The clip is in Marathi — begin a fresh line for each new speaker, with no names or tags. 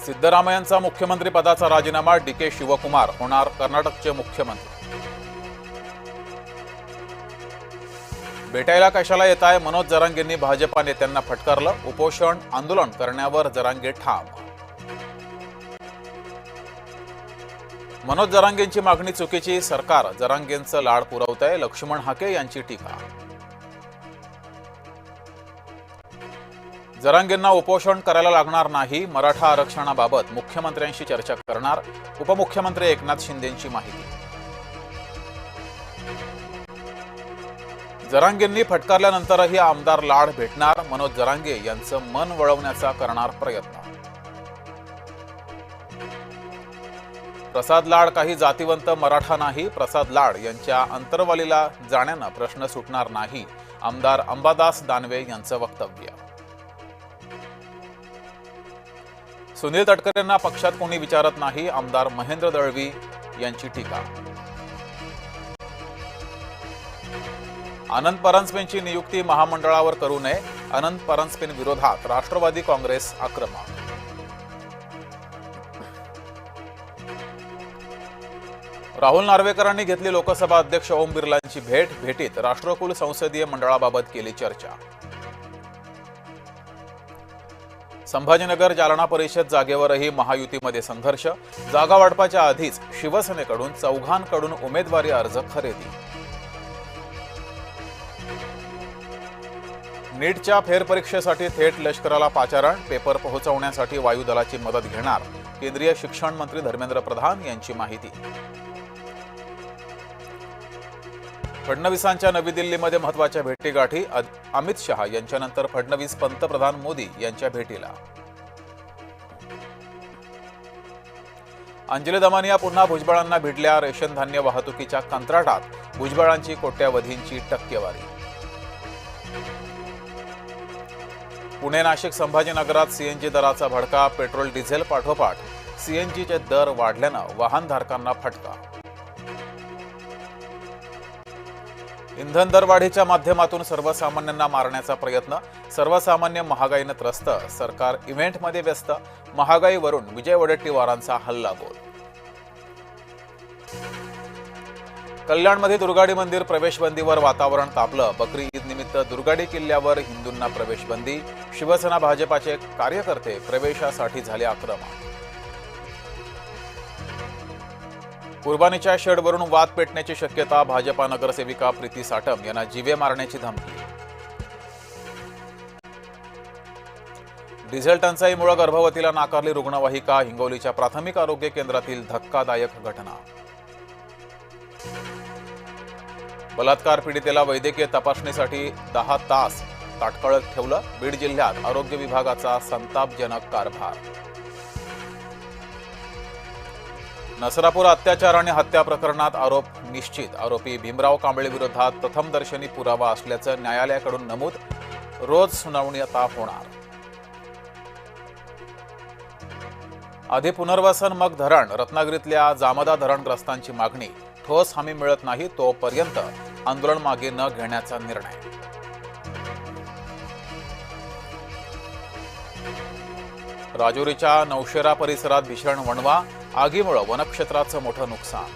सिद्धरामय्यांचा मुख्यमंत्री पदाचा राजीनामा, डी.के. शिवकुमार होणार कर्नाटकचे मुख्यमंत्री। भेटायला कशाला येताय, मनोज जरांगेंनी भाजपा नेत्यांना फटकारलं, उपोषण आंदोलन करण्यावर जरांगे ठाम। मनोज जरांगेंची मागणी चुकीची, सरकार जरांगेंचं लाड पुरवतंय, लक्ष्मण हाके यांची टीका। जरांगेंना उपोषण करायला लागणार नाही, मराठा आरक्षणाबाबत मुख्यमंत्र्यांशी चर्चा करणार, उपमुख्यमंत्री एकनाथ शिंदेंची माहिती। जरांगेंनी फटकारल्यानंतरही आमदार लाड भेटणार, मनोज जरांगे यांचं मन वळवण्याचा करणार प्रयत्न। प्रसाद लाड काही जातीवंत मराठा नाही, प्रसाद लाड यांच्या अंतरवालीला जाण्यानं प्रश्न सुटणार नाही, आमदार अंबादास दानवे यांचं वक्तव्य। सुनील तटकरेंना पक्षात कोणी विचारत नाही, आमदार महेंद्र दळवी यांची टीका। अनंत परांजपेंची नियुक्ती महामंडळावर करू नये, अनंत परांजपें विरोधात राष्ट्रवादी काँग्रेस आक्रमक। राहुल नार्वेकरांनी घेतली लोकसभा अध्यक्ष ओम बिर्लांची भेट, भेटीत राष्ट्रकुल संसदीय मंडळाबाबत केली चर्चा। संभाजीनगर जालना परिषद जागेवरही महायुतीमध्ये संघर्ष, जागा वाटपाच्या आधीच शिवसेनेकडून चौघांकडून उमेदवारी अर्ज खरेदी। नीटच्या फेरपरीक्षेसाठी थेट लष्कराला पाचारण, पेपर पोहोचवण्यासाठी वायुदलाची मदत घेणार, केंद्रीय शिक्षण मंत्री धर्मेंद्र प्रधान यांची माहिती। फडणवीसांच्या नवी दिल्लीमध्ये महत्वाच्या भेटीगाठी, अमित शहा यांच्यानंतर फडणवीस पंतप्रधान मोदी यांच्या भेटीला। अंजली दमानिया पुन्हा भुजबळांना भिडल्या, रेशन धान्य वाहतुकीच्या कंत्राटात भुजबळांची कोट्यवधींची टक्केवारी। पुणे नाशिक संभाजीनगरात सीएनजी दराचा भडका, पेट्रोल डिझेल पाठोपाठ सीएनजीचे दर वाढल्यानं वाहनधारकांना फटका। इंधन दरवाढीच्या माध्यमातून सर्वसामान्यांना मारण्याचा प्रयत्न, सर्वसामान्य महागाईनं त्रस्त, सरकार इव्हेंटमध्ये व्यस्त, महागाईवरून विजय वडेट्टीवारांचा हल्लाबोल। कल्याणमध्ये दुर्गाडी मंदिर प्रवेशबंदीवर वातावरण तापलं, बकरी ईद निमित्त दुर्गाडी किल्ल्यावर हिंदूंना प्रवेशबंदी, शिवसेना भाजपाचे कार्यकर्ते प्रवेशासाठी झाले आक्रमक। कुर्बानीच्या शेडवरून वाद पेटण्याची शक्यता, भाजपा नगरसेविका प्रीती साटम यांना जीवे मारण्याची धमकी। डिझेल टंचाईमुळे गर्भवतीला नाकारली रुग्णवाहिका, हिंगोलीच्या प्राथमिक आरोग्य केंद्रातील धक्कादायक घटना। बलात्कार पीडितेला वैद्यकीय तपासणीसाठी 10 तास ताटकळत ठेवलं, बीड जिल्ह्यात आरोग्य विभागाचा संतापजनक कारभार। नसरापूर अत्याचार आणि हत्या प्रकरणात आरोप निश्चित, आरोपी भीमराव कांबळे विरोधात प्रथमदर्शनी पुरावा असल्याचं न्यायालयाकडून नमूद, रोज सुनावणी आता होणार। आधी पुनर्वसन मग धरण, रत्नागिरीतल्या जामदा धरणग्रस्तांची मागणी, ठोस हमी मिळत नाही तोपर्यंत आंदोलन मागे न घेण्याचा निर्णय। राजुरीच्या नौशेरा परिसरात भीषण वणवा, आगीमुळे वनक्षेत्राचं मोठं नुकसान।